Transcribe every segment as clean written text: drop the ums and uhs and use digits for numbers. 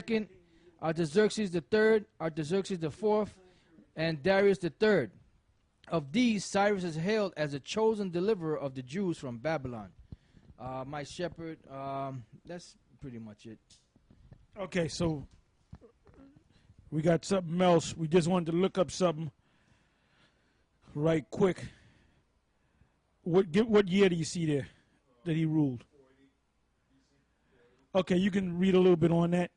II, Artaxerxes III, Artaxerxes IV, and Darius III. Of these, Cyrus is hailed as the chosen deliverer of the Jews from Babylon. My shepherd, that's pretty much it. Okay, so we got something else. We just wanted to look up something right quick. What year do you see there that he ruled? Okay, you can read a little bit on that.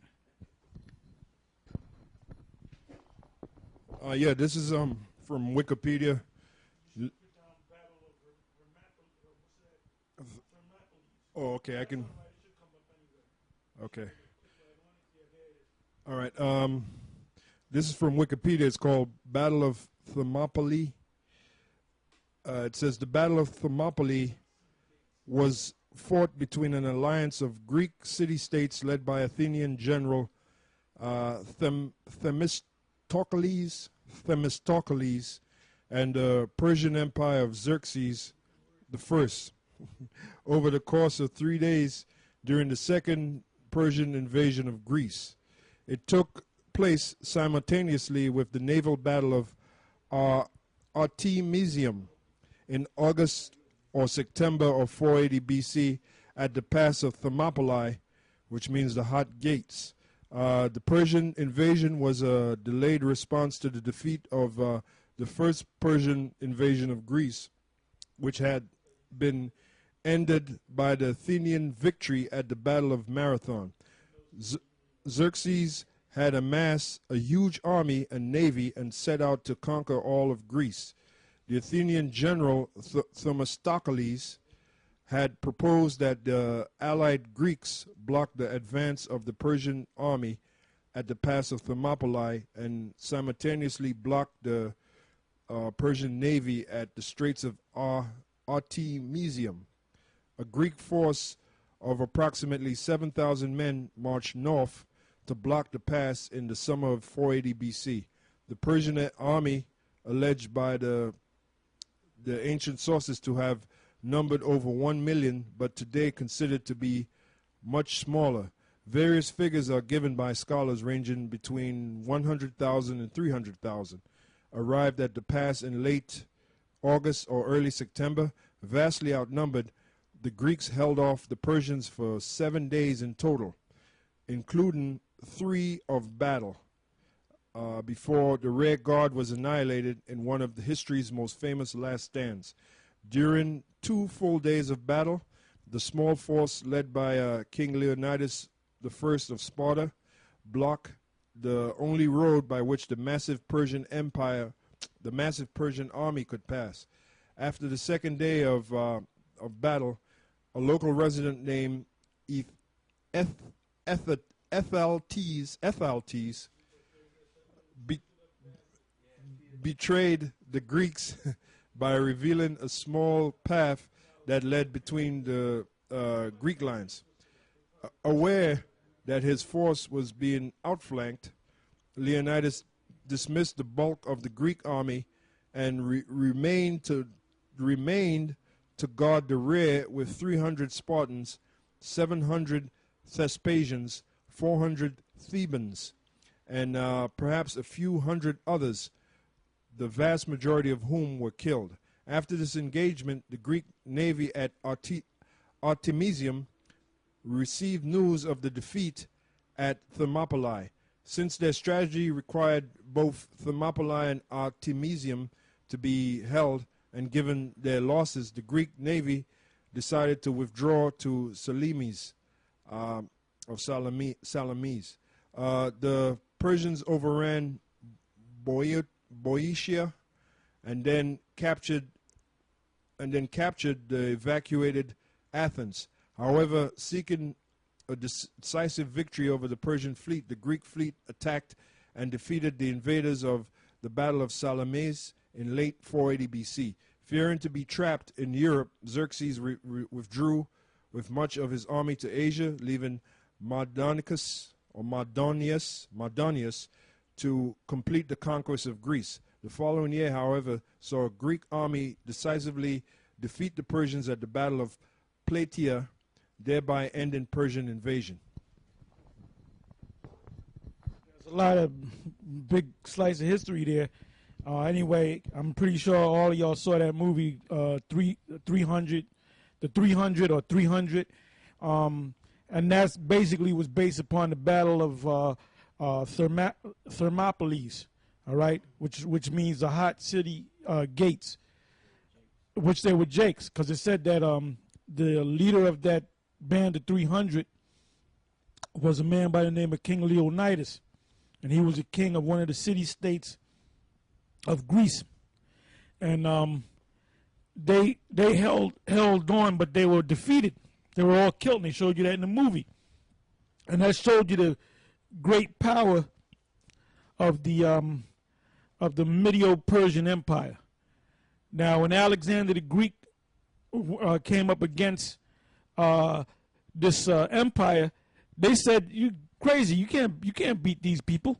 Yeah, this is from Wikipedia. Oh, okay, I can. Okay. All right. This is from Wikipedia. It's called Battle of Thermopylae. It says the Battle of Thermopylae was fought between an alliance of Greek city-states led by Athenian general Themistocles and the Persian Empire of Xerxes I over the course of 3 days during the Second Persian invasion of Greece. It took place simultaneously with the naval battle of Artemisium in August or September of 480 BC at the pass of Thermopylae, which means the hot gates. The Persian invasion was a delayed response to the defeat of the first Persian invasion of Greece, which had been ended by the Athenian victory at the Battle of Marathon. Xerxes had amassed a huge army and navy and set out to conquer all of Greece. The Athenian general Themistocles had proposed that the allied Greeks block the advance of the Persian army at the pass of Thermopylae and simultaneously block the Persian navy at the Straits of Artemisium. A Greek force of approximately 7,000 men marched north to block the pass in the summer of 480 BC. The Persian army, alleged by the ancient sources to have numbered over 1 million, but today considered to be much smaller. Various figures are given by scholars ranging between 100,000 and 300,000. Arrived at the pass in late August or early September, vastly outnumbered, the Greeks held off the Persians for 7 days in total, including 3 of battle, before the rear guard was annihilated in one of the history's most famous last stands. During 2 full days of battle, the small force led by King Leonidas I of Sparta blocked the only road by which the massive Persian army could pass. After the second day of battle, a local resident named Ephaltes betrayed the Greeks by revealing a small path that led between the Greek lines. Aware that his force was being outflanked, Leonidas dismissed the bulk of the Greek army and remained to guard the rear with 300 Spartans, 700 Thespasians, 400 Thebans, and perhaps a few hundred others, the vast majority of whom were killed. After this engagement, the Greek navy at Artemisium received news of the defeat at Thermopylae. Since their strategy required both Thermopylae and Artemisium to be held, and given their losses, the Greek navy decided to withdraw to Salamis. The Persians overran Boeotia and then captured the evacuated Athens. However, seeking a decisive victory over the Persian fleet, the Greek fleet attacked and defeated the invaders of the Battle of Salamis in late 480 BC. Fearing to be trapped in Europe, Xerxes withdrew with much of his army to Asia, leaving Mardonius to complete the conquest of Greece. The following year, however, saw a Greek army decisively defeat the Persians at the Battle of Plataea, thereby ending Persian invasion. A lot of big slice of history there. Anyway, I'm pretty sure all of y'all saw that movie, 300, the 300 or 300, and that's basically was based upon the Battle of Thermopylae, all right, which means the hot city gates, which they were Jakes, because it said that the leader of that band of 300 was a man by the name of King Leonidas, and he was a king of one of the city-states of Greece, and they held on, but they were defeated. They were all killed, and they showed you that in the movie, and that showed you the great power of the Medo-Persian Empire. Now, when Alexander the Greek came up against this empire, they said, "You crazy? You can't beat these people."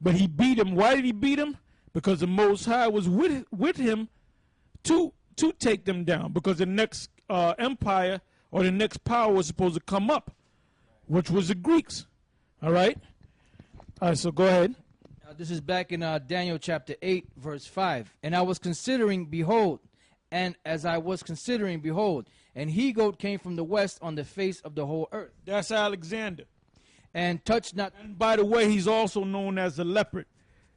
But he beat him. Why did he beat him? Because the Most High was with him to take them down. Because the next empire or the next power was supposed to come up, which was the Greeks. All right. So go ahead. This is back in Daniel chapter 8, verse 5. And I was considering, behold, and as I was considering, behold, an he-goat came from the west on the face of the whole earth. That's Alexander. And touched not. And by the way, he's also known as the leopard.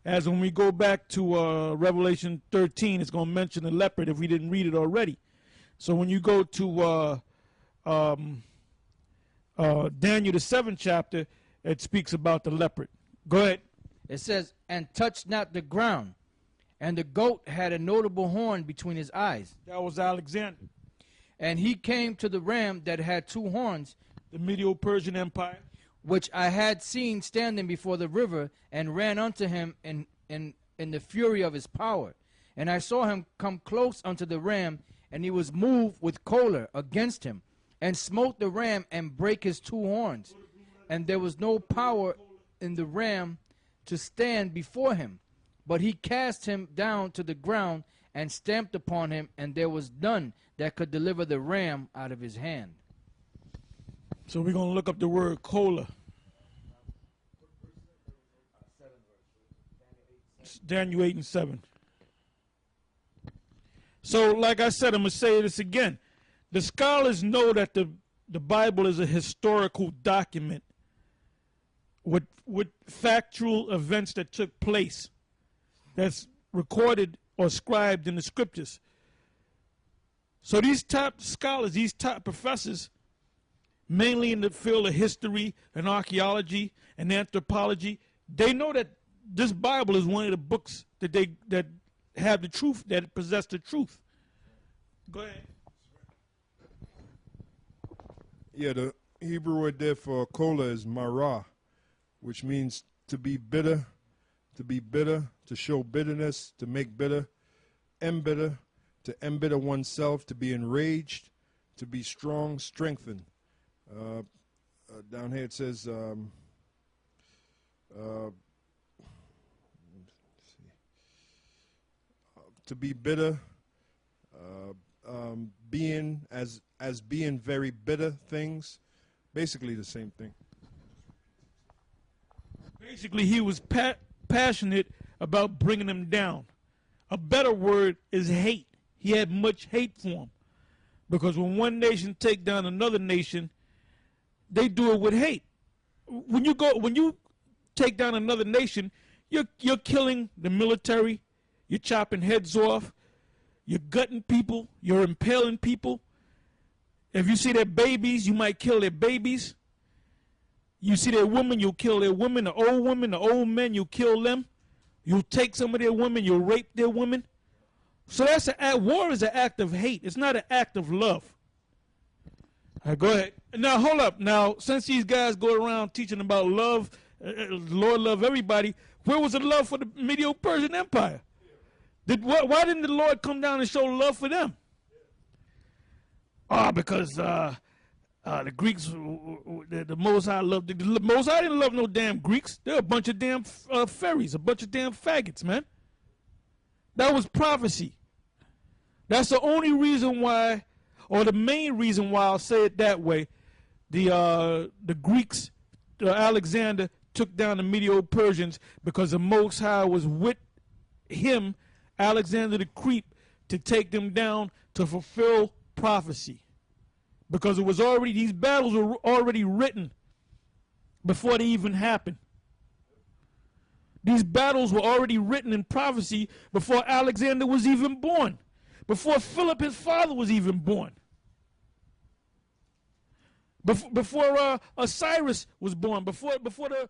As when we go back to Revelation 13, it's going to mention the leopard if we didn't read it already. So when you go to Daniel, the 7th chapter, it speaks about the leopard. Go ahead. It says, and touched not the ground. And the goat had a notable horn between his eyes. That was Alexander. And he came to the ram that had 2 horns. The Medo-Persian Empire. Which I had seen standing before the river, and ran unto him in the fury of his power. And I saw him come close unto the ram, and he was moved with choler against him, and smote the ram, and brake his 2 horns. And there was no power in the ram to stand before him. But he cast him down to the ground, and stamped upon him, and there was none that could deliver the ram out of his hand. So we're going to look up the word choler. Daniel 8 and 7. So like I said, I'm going to say this again. The scholars know that the Bible is a historical document with factual events that took place, that's recorded or scribed in the scriptures. So these top scholars, these top professors, mainly in the field of history and archaeology and anthropology, they know that this Bible is one of the books that have the truth, that possess the truth. Go ahead. Yeah, the Hebrew word there for cola is marah, which means to be bitter, to show bitterness, to make bitter, embitter, to embitter oneself, to be enraged, to be strong, strengthened. Down here it says, to be bitter, being as being very bitter things, basically the same thing. Basically, he was passionate about bringing them down. A better word is hate. He had much hate for them, because when one nation take down another nation, they do it with hate. When you take down another nation, you're killing the military, you're chopping heads off, you're gutting people, you're impaling people. If you see their babies, you might kill their babies. You see their women, you'll kill their women. The old men, you'll kill them. You'll take some of their women, you'll rape their women. So war is an act of hate. It's not an act of love. All right, go ahead. Now, hold up. Now, since these guys go around teaching about love, Lord love everybody, where was the love for the Medo-Persian Empire? Why didn't the Lord come down and show love for them? Because the Greeks, the Most High loved the Most High didn't love no damn Greeks. They're a bunch of damn fairies, a bunch of damn faggots, man. That was prophecy. That's the only reason why, or the main reason why I'll say it that way. The Greeks, Alexander took down the Medo-Persians because the Most High was with him, Alexander the Great, to take them down to fulfill prophecy. Because it was already, these battles were already written before they even happened. These battles were already written in prophecy before Alexander was even born, before Philip, his father, was even born, before Cyrus was born, before the